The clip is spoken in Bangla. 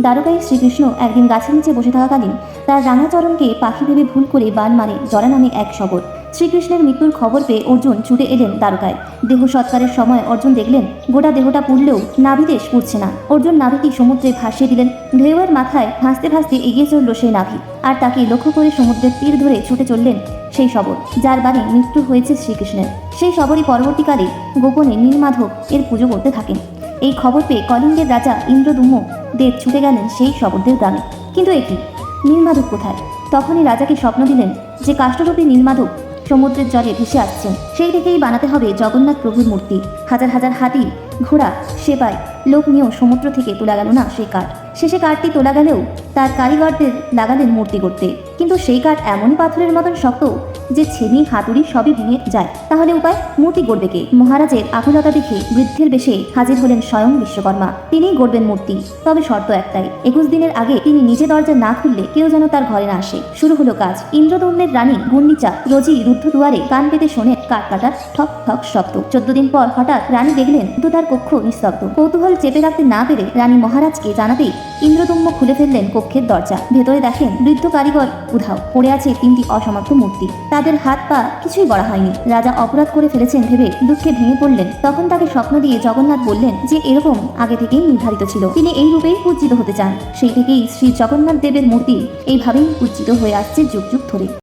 দ্বারকায় শ্রীকৃষ্ণ একদিন গাছের নিচে বসে থাকাকালীন তার রাঙাচরণকে পাখি ভেবে ভুল করে বান মারে জরা নামে এক শবর। শ্রীকৃষ্ণের মৃত্যুর খবর পেয়ে অর্জুন ছুটে এলেন দ্বারকায়। দেহ সৎকারের সময় অর্জুন দেখলেন গোটা দেহটা পুড়লেও নাভিদেশ পুড়ছে না। অর্জুন নাভিটি সমুদ্রে ভাসিয়ে দিলেন। ঢেউয়ের মাথায় ভাসতে ভাসতে এগিয়ে চলল সেই নাভি, আর তাকে লক্ষ্য করে সমুদ্রের তীর ধরে ছুটে চললেন সেই শবর যার বাণে মৃত্যু হয়েছে শ্রীকৃষ্ণের। সেই শবরই পরবর্তীকালে গোপনে নীলমাধব এর পুজো করতে থাকেন। এই খবর পেয়ে কলিঙ্গের রাজা ইন্দ্রদুম্ন দেব ছুটে গেলেন সেই শবরদের গ্রামে। কিন্তু এ কি, নীলমাধব কোথায়? তখনই রাজাকে স্বপ্ন দিলেন যে কাষ্ঠরূপী নীলমাধব সমুদ্রের জলে ভেসে আসছেন। সেই থেকেই বানাতে হবে জগন্নাথ প্রভুর মূর্তি। হাজার হাজার হাতি, ঘোড়া, সেপাই, লোক নিয়েও সমুদ্র থেকে তোলা গেল না সেই কাঠ। শেষে কাঠটি তোলা গেলেও তার কারিগরদের লাগালেন মূর্তি করতে, কিন্তু সেই কাঠ এমনই পাথরের মতন শক্ত যে ছেনি হাতুড়ি সবই ভেঙে যায়। তাহলে উপায়? মূর্তি গড়বে কে? মহারাজের আকুলতা দেখে বৃদ্ধের বেশে হাজির হলেন স্বয়ং বিশ্বকর্মা। তিনিই গড়বেন মূর্তি, তবে শর্ত একটাই, 21 দিনের আগে তিনি নিজে দরজা না খুললে কেউ যেন তার ঘরে না আসে। শুরু হলো কাজ। ইন্দ্রদম্নের রানী গুন্ডিচা রোজই রুদ্ধ দুয়ারে কান পেতে শোনে কাঠ কাটার ঠক ঠক শব্দ। 14 দিন পর হঠাৎ রানী দেখলেন তার কক্ষ নিস্তব্ধ। কৌতূহল চেপে রাখতে না পেরে রানী মহারাজকে জানাতেই ইন্দ্রদম্ন খুলে ফেললেন কক্ষের দরজা। ভেতরে দেখেন বৃদ্ধ কারিগর উধাও পড়ে আছে 3টি অসমাপ্ত মূর্তি। তাদের হাত পা কিছুই গড়া হয়নি। রাজা অপরাধ করে ফেলেছেন ভেবে দুঃখে ভেঙে পড়লেন। তখন তাকে স্বপ্ন দিয়ে জগন্নাথ বললেন যে এরকম আগে থেকেই নির্ধারিত ছিল, তিনি এই রূপেই পূজিত হতে চান। সেই থেকেই শ্রী জগন্নাথ দেবের মূর্তি এইভাবেই পূজিত হয়ে আসছে যুগ যুগ ধরে।